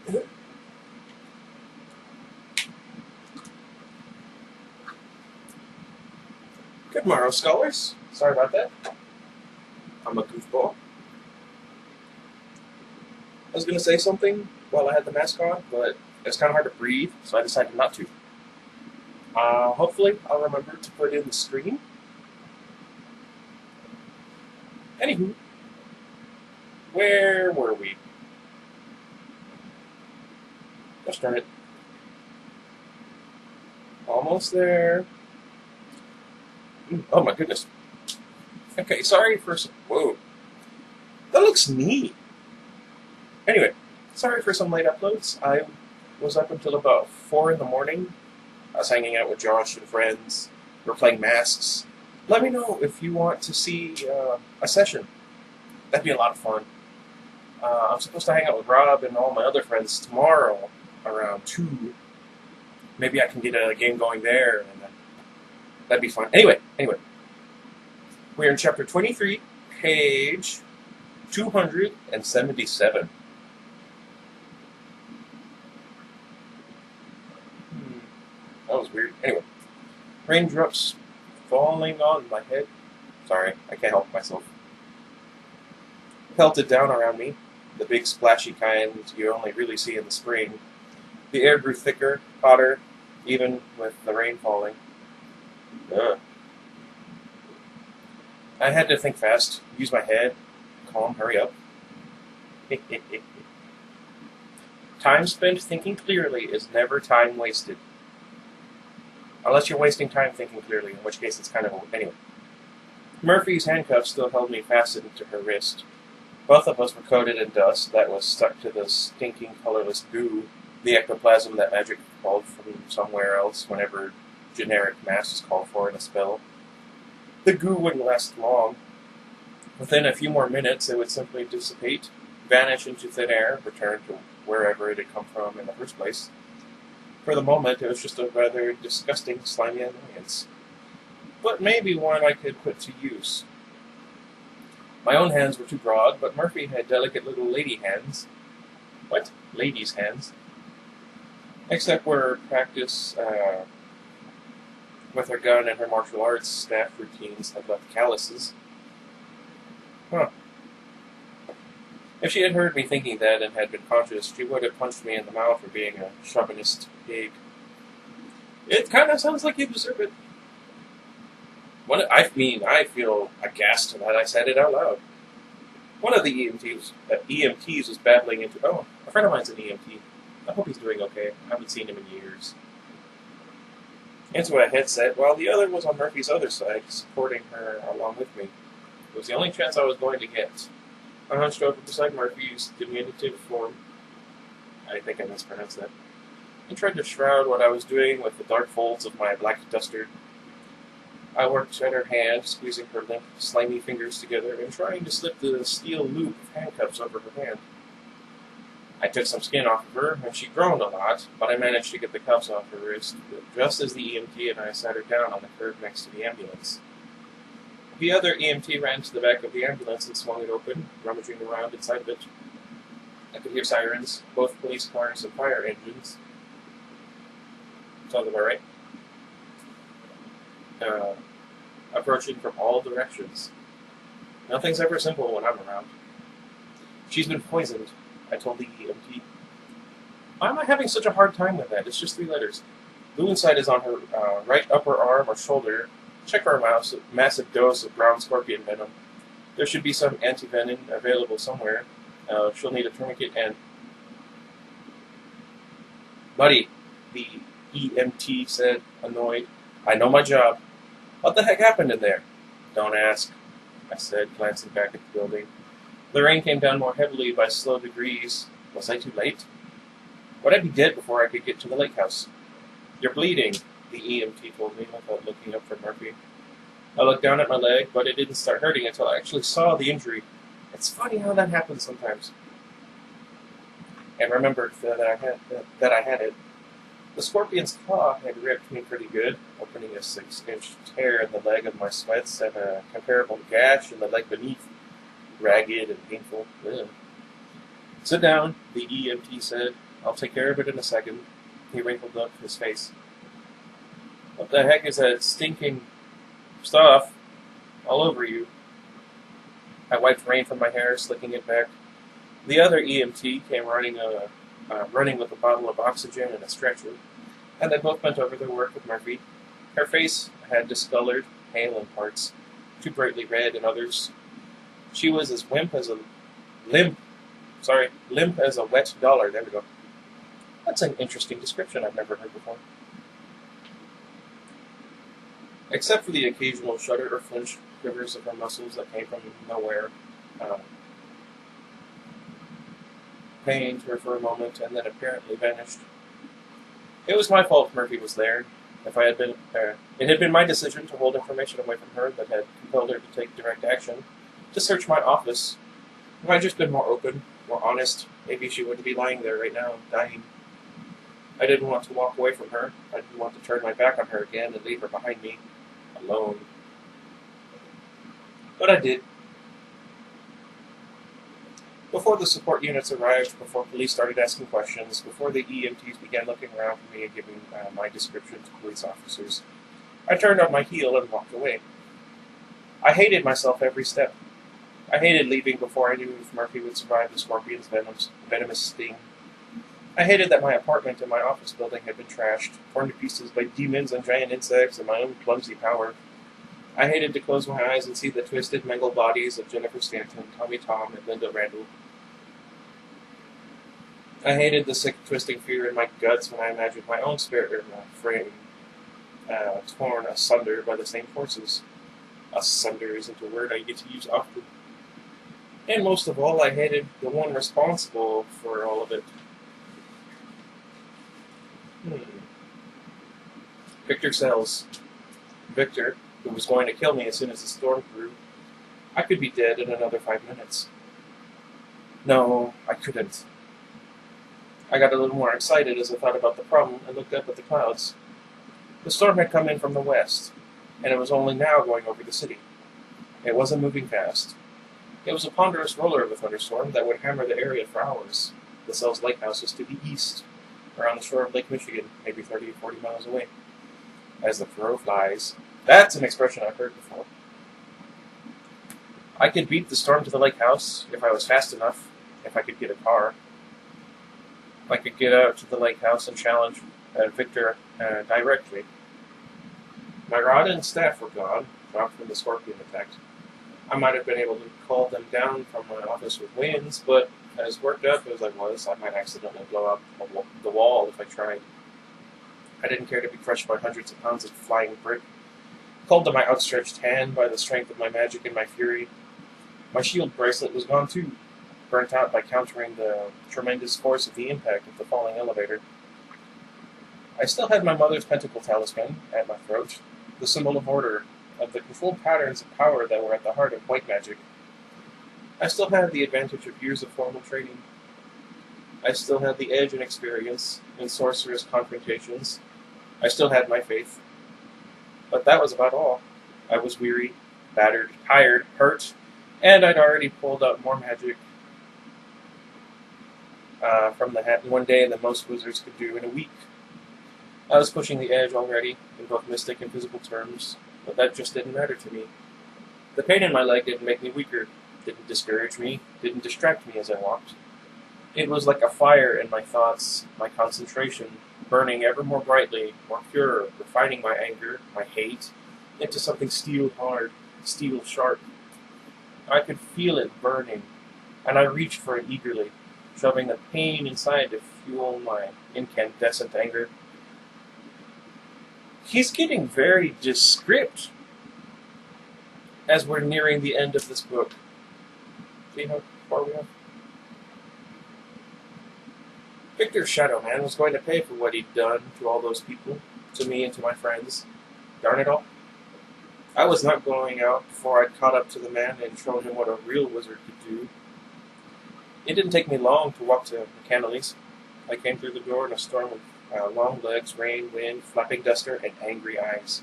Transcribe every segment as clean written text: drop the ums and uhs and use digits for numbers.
Good morrow, scholars. Sorry about that. I'm a goofball. I was going to say something while I had the mask on, but it's kind of hard to breathe, so I decided not to. Hopefully, I'll remember to put in the screen. Anywho, where were we? Let's start it. Almost there. Oh my goodness. Okay, sorry for some. Whoa. That looks neat. Anyway, sorry for some late uploads. I was up until about 4 in the morning. I was hanging out with Josh and friends. We were playing masks. Let me know if you want to see a session. That'd be a lot of fun. I'm supposed to hang out with Rob and all my other friends tomorrow around 2. Maybe I can get a game going there, and that'd be fun. Anyway, we're in chapter 23, page 277. That was weird. Anyway, raindrops falling on my head. Sorry, I can't help myself. Pelted down around me, the big splashy kind you only really see in the spring. The air grew thicker, hotter, even with the rain falling. Ugh. I had to think fast, use my head, calm, hurry up. Time spent thinking clearly is never time wasted. Unless you're wasting time thinking clearly, in which case it's kind of... Anyway. Murphy's handcuffs still held me fastened to her wrist. Both of us were coated in dust that was stuck to the stinking, colorless goo, the ectoplasm that magic called from somewhere else whenever generic mass is called for in a spell. The goo wouldn't last long. Within a few more minutes, it would simply dissipate, vanish into thin air, return to wherever it had come from in the first place. For the moment, it was just a rather disgusting, slimy annoyance. But maybe one I could put to use. My own hands were too broad, but Murphy had delicate little lady hands. What? Ladies' hands. Except where practice with her gun and her martial arts staff routines had left calluses. Huh. If she had heard me thinking that and had been conscious, she would have punched me in the mouth for being a chauvinist pig. It kind of sounds like you deserve it. I feel aghast that I said it out loud. One of the EMTs was battling into... Oh, a friend of mine's an EMT. I hope he's doing okay. I haven't seen him in years. Into a headset, while the other was on Murphy's other side, supporting her along with me. It was the only chance I was going to get. I hunched over beside Murphy's diminutive form. I think I mispronounced that. And tried to shroud what I was doing with the dark folds of my black duster. I worked at her hand, squeezing her limp, slimy fingers together and trying to slip the steel loop of handcuffs over her hand. I took some skin off of her, and she groaned a lot, but I managed to get the cuffs off her wrist, just as the EMT and I sat her down on the curb next to the ambulance. The other EMT ran to the back of the ambulance and swung it open, rummaging around inside of it. I could hear sirens, both police cars and fire engines. Sounds about right. Approaching from all directions. Nothing's ever simple when I'm around. She's been poisoned, I told the EMT. Why am I having such a hard time with that? It's just 3 letters. Blue inside is on her right upper arm or shoulder. Check for a massive dose of brown scorpion venom. There should be some anti-venom available somewhere. She'll need a tourniquet and... Buddy, the EMT said, annoyed. I know my job. What the heck happened in there? Don't ask, I said, glancing back at the building. The rain came down more heavily by slow degrees. Was I too late? Would I be dead before I could get to the lake house? You're bleeding, the EMT told me without looking up for Murphy. I looked down at my leg, but it didn't start hurting until I actually saw the injury. It's funny how that happens sometimes. And remembered that I had it. The scorpion's claw had ripped me pretty good, opening a 6-inch tear in the leg of my sweats and a comparable gash in the leg beneath, ragged and painful. Ugh. Sit down, the EMT said. I'll take care of it in a second. He wrinkled up his face. What the heck is that stinking stuff all over you? I wiped rain from my hair, slicking it back. The other EMT came running with a bottle of oxygen and a stretcher, and they both bent over their work with Murphy. Her face had discolored, pale in parts, too brightly red in others. She was as limp as a wet dollar. There we go. That's an interesting description I've never heard before. Except for the occasional shudder or flinch quivers of her muscles that came from nowhere, pained her for a moment and then apparently vanished. It was my fault Murphy was there. It had been my decision to hold information away from her that had compelled her to take direct action, to search my office. If I'd just been more open, more honest, maybe she wouldn't be lying there right now, dying. I didn't want to walk away from her. I didn't want to turn my back on her again and leave her behind me, alone. But I did. Before the support units arrived, before police started asking questions, before the EMTs began looking around for me and giving my description to police officers, I turned on my heel and walked away. I hated myself every step. I hated leaving before I knew if Murphy would survive the scorpion's venomous sting. I hated that my apartment and my office building had been trashed, torn to pieces by demons and giant insects and my own clumsy power. I hated to close my eyes and see the twisted, mangled bodies of Jennifer Stanton, Tommy Tom, and Linda Randall. I hated the sick, twisting fear in my guts when I imagined my own spirit frame torn asunder by the same forces. Asunder isn't a word I get to use often. And most of all, I hated the one responsible for all of it. Victor Sells. Victor, who was going to kill me as soon as the storm grew. I could be dead in another 5 minutes. No, I couldn't. I got a little more excited as I thought about the problem and looked up at the clouds. The storm had come in from the west, and it was only now going over the city. It wasn't moving fast. It was a ponderous roller of a thunderstorm that would hammer the area for hours. The Sells Lighthouse is to the east, around the shore of Lake Michigan, maybe 30 or 40 miles away. As the crow flies. That's an expression I've heard before. I could beat the storm to the lake house if I was fast enough, if I could get a car. I could get out to the lake house and challenge Victor directly. My rod and staff were gone, dropped from the scorpion attack. I might have been able to call them down from my office with winds, but as worked up as I was, I might accidentally blow up the wall if I tried. I didn't care to be crushed by hundreds of pounds of flying brick, called to my outstretched hand by the strength of my magic and my fury. My shield bracelet was gone too, burnt out by countering the tremendous force of the impact of the falling elevator. I still had my mother's pentacle talisman at my throat, the symbol of order, of the controlled patterns of power that were at the heart of white magic. I still had the advantage of years of formal training. I still had the edge and experience in sorcerous confrontations. I still had my faith. But that was about all. I was weary, battered, tired, hurt, and I'd already pulled out more magic from the hat in one day than most wizards could do in a week. I was pushing the edge already, in both mystic and physical terms, but that just didn't matter to me. The pain in my leg didn't make me weaker, didn't discourage me, didn't distract me as I walked. It was like a fire in my thoughts, my concentration, burning ever more brightly, more pure, refining my anger, my hate, into something steel hard, steel sharp. I could feel it burning, and I reached for it eagerly, shoving the pain inside to fuel my incandescent anger. He's getting very descriptive as we're nearing the end of this book. See how far we have? Victor's Shadow Man was going to pay for what he'd done to all those people, to me and to my friends. Darn it all. I was not going out before I'd caught up to the man and shown him what a real wizard could do. It didn't take me long to walk to McCannelly's. I came through the door in a storm of long legs, rain, wind, flapping duster, and angry eyes.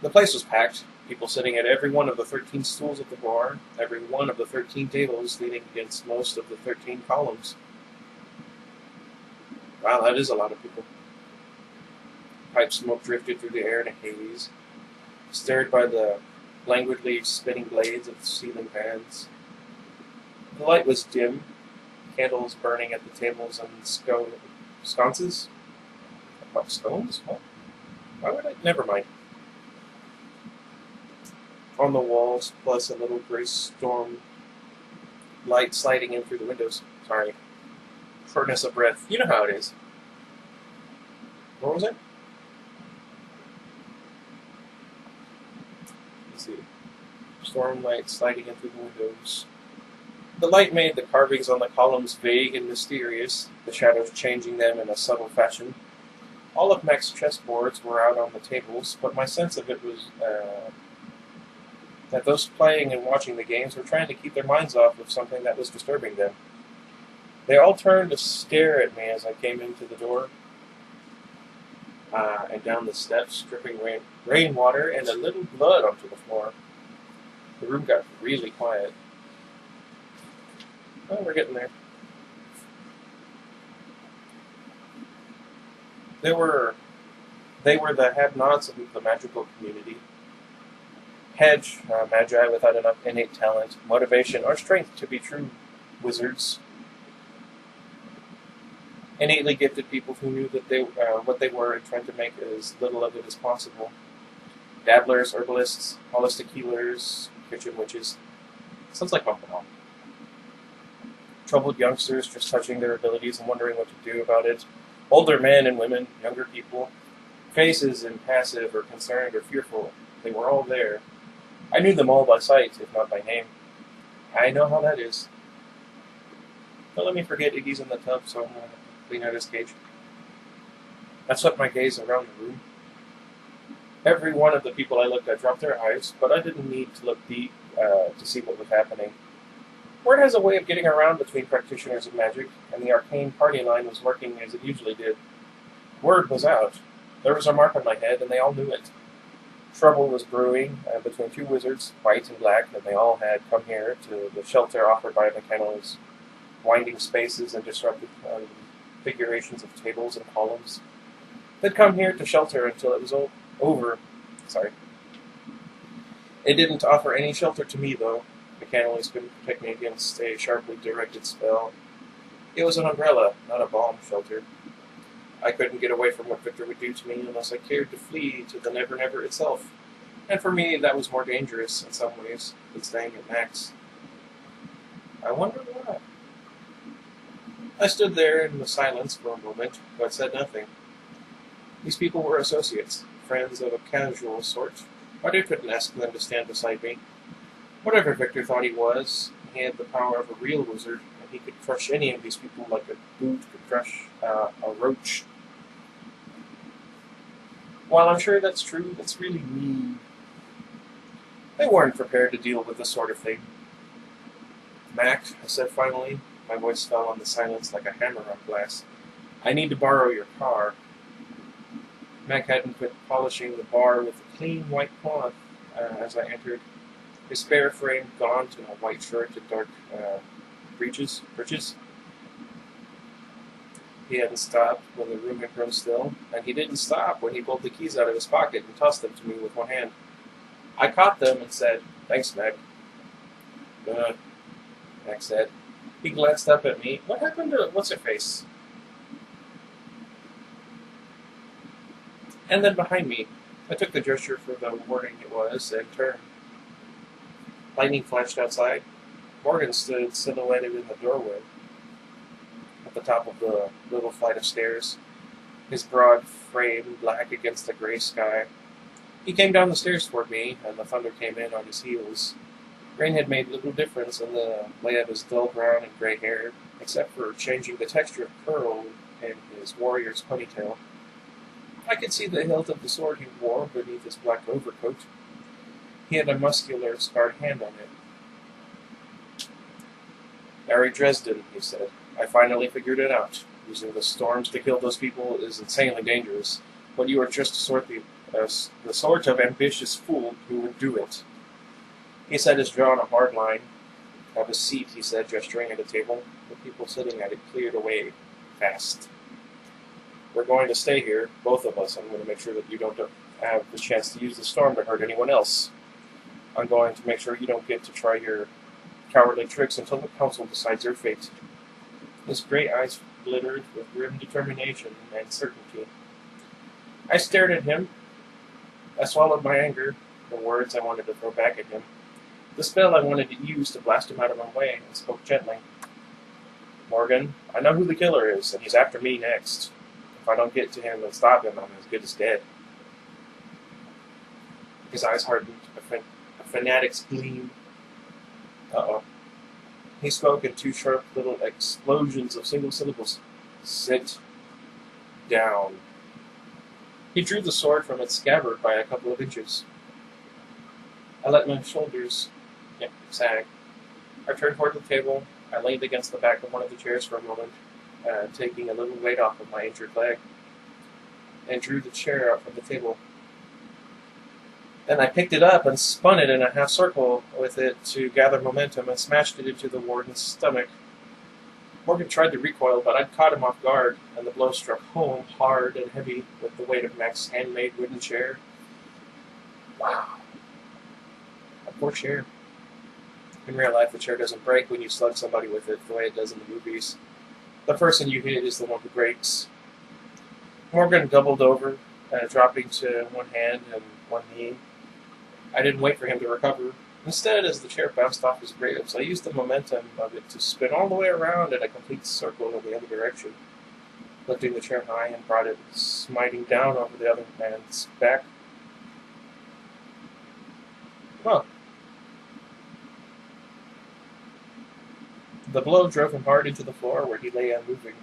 The place was packed, people sitting at every one of the 13 stools at the bar, every one of the 13 tables leaning against most of the 13 columns. Wow, that is a lot of people. Pipe smoke drifted through the air in a haze, stirred by the languidly spinning blades of the ceiling fans. The light was dim, candles burning at the tables and sconces. What, scones? What? Why would I? Never mind. On the walls, plus a little gray storm light sliding in through the windows. Sorry. Shortness of breath. You know how it is. What was it? Let's see. Storm light sliding in through the windows. The light made the carvings on the columns vague and mysterious, the shadows changing them in a subtle fashion. All of Mac's chessboards were out on the tables, but my sense of it was that those playing and watching the games were trying to keep their minds off of something that was disturbing them. They all turned to stare at me as I came into the door and down the steps, dripping rainwater and a little blood onto the floor. The room got really quiet. Well, we're getting there. They were the have-nots of the magical community. Magi without enough innate talent, motivation, or strength to be true wizards. Innately gifted people who knew that what they were and tried to make as little of it as possible. Dabblers, herbalists, holistic healers, kitchen witches. Sounds like Bumpin' Hall. Troubled youngsters just touching their abilities and wondering what to do about it. Older men and women, younger people, faces impassive or concerned or fearful. They were all there. I knew them all by sight, if not by name. I know how that is. Don't let me forget Iggy's in the tub, so I'm going to clean out his cage. I swept my gaze around the room. Every one of the people I looked at dropped their eyes, but I didn't need to look deep to see what was happening. Word has a way of getting around between practitioners of magic, and the arcane party line was working as it usually did. Word was out. There was a mark on my head, and they all knew it. Trouble was brewing between two wizards, white and black, and they all had come here to the shelter offered by the kennels, winding spaces and disrupted configurations of tables and columns. They'd come here to shelter until it was over. Sorry. It didn't offer any shelter to me, though. The cannellies couldn't protect me against a sharply directed spell. It was an umbrella, not a bomb shelter. I couldn't get away from what Victor would do to me unless I cared to flee to the Never Never itself. And for me, that was more dangerous in some ways than staying at Mac's. I wonder why. I stood there in the silence for a moment, but said nothing. These people were associates, friends of a casual sort, but I couldn't ask them to stand beside me. Whatever Victor thought he was, he had the power of a real wizard, and he could crush any of these people like a boot could crush a roach. While I'm sure that's true, that's really mean. They weren't prepared to deal with this sort of thing. Mac, I said finally. My voice fell on the silence like a hammer on glass. I need to borrow your car. Mac hadn't quit polishing the bar with a clean white cloth as I entered. His spare frame gaunt in a white shirt and dark breeches. He hadn't stopped when the room had grown still, and he didn't stop when he pulled the keys out of his pocket and tossed them to me with one hand. I caught them and said, "Thanks, Mac." "Good," Mac said. He glanced up at me. "What happened to what's-her-face?" And then behind me, I took the gesture for the warning it was and turned. Lightning flashed outside. Morgan stood silhouetted in the doorway at the top of the little flight of stairs, his broad frame black against the gray sky. He came down the stairs toward me, and the thunder came in on his heels. Rain had made little difference in the lay of his dull brown and gray hair, except for changing the texture of curl in his warrior's ponytail. I could see the hilt of the sword he wore beneath his black overcoat. He had a muscular, scarred hand on it. "Harry Dresden," he said. "I finally figured it out. Using the storms to kill those people is insanely dangerous, but you are just the sort of ambitious fool who would do it." He set his jaw in a hard line. "Have a seat," he said, gesturing at a table. The people sitting at it cleared away fast. We're going to stay here, both of us. I'm going to make sure that you don't have the chance to use the storm to hurt anyone else. I'm going to make sure you don't get to try your cowardly tricks until the council decides your fate. His gray eyes glittered with grim determination and certainty. I stared at him. I swallowed my anger, the words I wanted to throw back at him, the spell I wanted to use to blast him out of my way, and spoke gently. Morgan, I know who the killer is, and he's after me next. If I don't get to him and stop him, I'm as good as dead. His eyes hardened, a fanatic's gleam. Uh-oh. He spoke in two sharp little explosions of single syllables. Sit down. He drew the sword from its scabbard by a couple of inches. I let my shoulders sag. I turned toward the table. I leaned against the back of one of the chairs for a moment, taking a little weight off of my injured leg, and drew the chair out from the table. Then I picked it up and spun it in a half circle with it to gather momentum and smashed it into the warden's stomach. Morgan tried to recoil, but I'd caught him off guard, and the blow struck home hard and heavy with the weight of Mac's handmade wooden chair. Wow. A poor chair. In real life, the chair doesn't break when you slug somebody with it the way it does in the movies. The person you hit is the one who breaks. Morgan doubled over, dropping to one hand and one knee. I didn't wait for him to recover. Instead, as the chair bounced off his ribs, I used the momentum of it to spin all the way around in a complete circle in the other direction, lifting the chair high and brought it smiting down over the other man's back. Huh. The blow drove him hard into the floor, where he lay unmoving.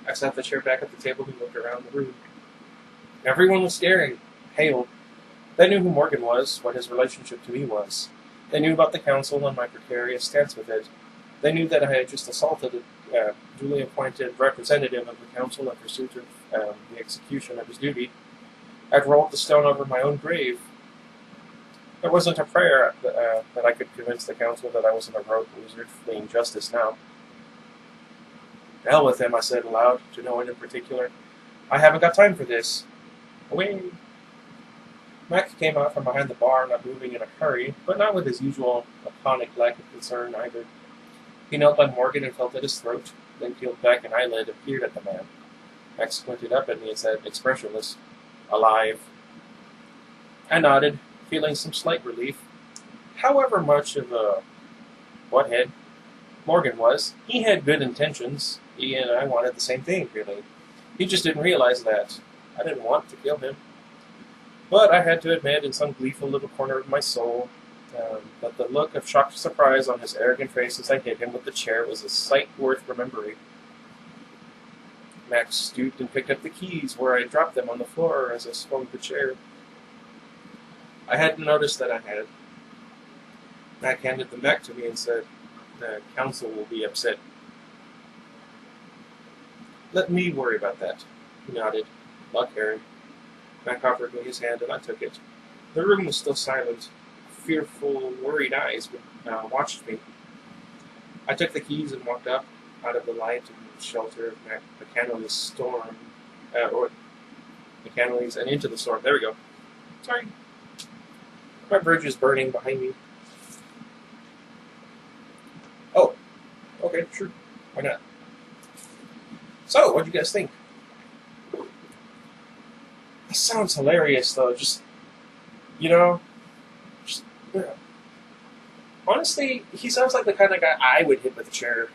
I sat the chair back at the table and looked around the room. Everyone was staring, pale. They knew who Morgan was, what his relationship to me was. They knew about the council and my precarious stance with it. They knew that I had just assaulted a duly appointed representative of the council in pursuit of the execution of his duty. I'd rolled the stone over my own grave. There wasn't a prayer that I could convince the council that I wasn't a rogue wizard fleeing justice now. To hell with him, I said aloud, to no one in particular. I haven't got time for this. Away. Mac came out from behind the bar, not moving in a hurry, but not with his usual laconic lack of concern either. He knelt by Morgan and felt at his throat, then peeled back an eyelid and peered at the man. Mac squinted up at me and said, expressionless, alive. I nodded, feeling some slight relief. However much of a butthead Morgan was, he had good intentions. He and I wanted the same thing, really. He just didn't realize that. I didn't want to kill him. But I had to admit, in some gleeful little corner of my soul, that the look of shocked surprise on his arrogant face as I hit him with the chair was a sight worth remembering. Max stooped and picked up the keys where I dropped them on the floor as I swung the chair. I hadn't noticed that I had. Mac handed them back to me and said, the council will be upset. Let me worry about that. He nodded, not caring. Mac offered me his hand, and I took it. The room was still silent. Fearful, worried eyes watched me. I took the keys and walked up, out of the light and shelter of McCannley's storm, or McCannley's, and into the storm. There we go. Sorry. My bridge is burning behind me. Oh, okay, sure. Why not? So, what'd you guys think? It sounds hilarious, though. Just, honestly, he sounds like the kind of guy I would hit with a chair.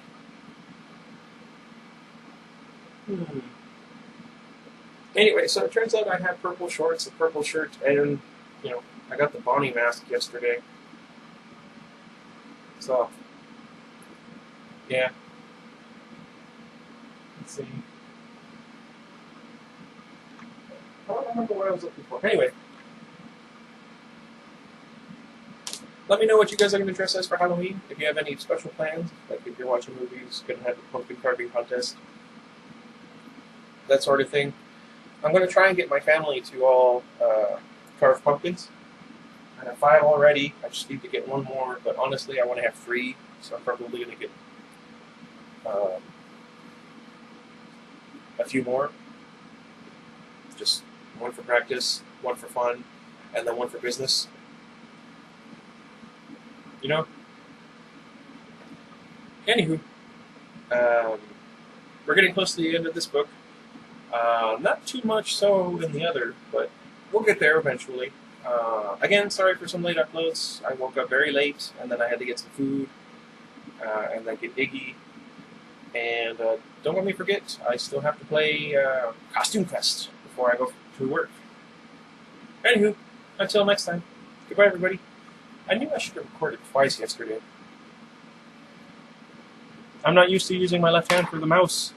Anyway, so it turns out I have purple shorts, a purple shirt, and, I got the Bonnie mask yesterday. So, yeah. Let's see. I don't remember what I was looking for. Anyway. Let me know what you guys are going to dress as for Halloween. If you have any special plans, like if you're watching movies, going to have a pumpkin carving contest, that sort of thing. I'm going to try and get my family to all carve pumpkins. I have 5 already. I just need to get 1 more, but honestly, I want to have 3, so I'm probably going to get a few more. just one for practice, one for fun, and then one for business. You know? Anywho, we're getting close to the end of this book. Not too much so than the other, but we'll get there eventually. Again, sorry for some late uploads. I woke up very late, and then I had to get some food, and then get Iggy. And don't let me forget, I still have to play Costume Quest before I go to work. Anywho, until next time, goodbye everybody. I knew I should have recorded twice yesterday. I'm not used to using my left hand for the mouse.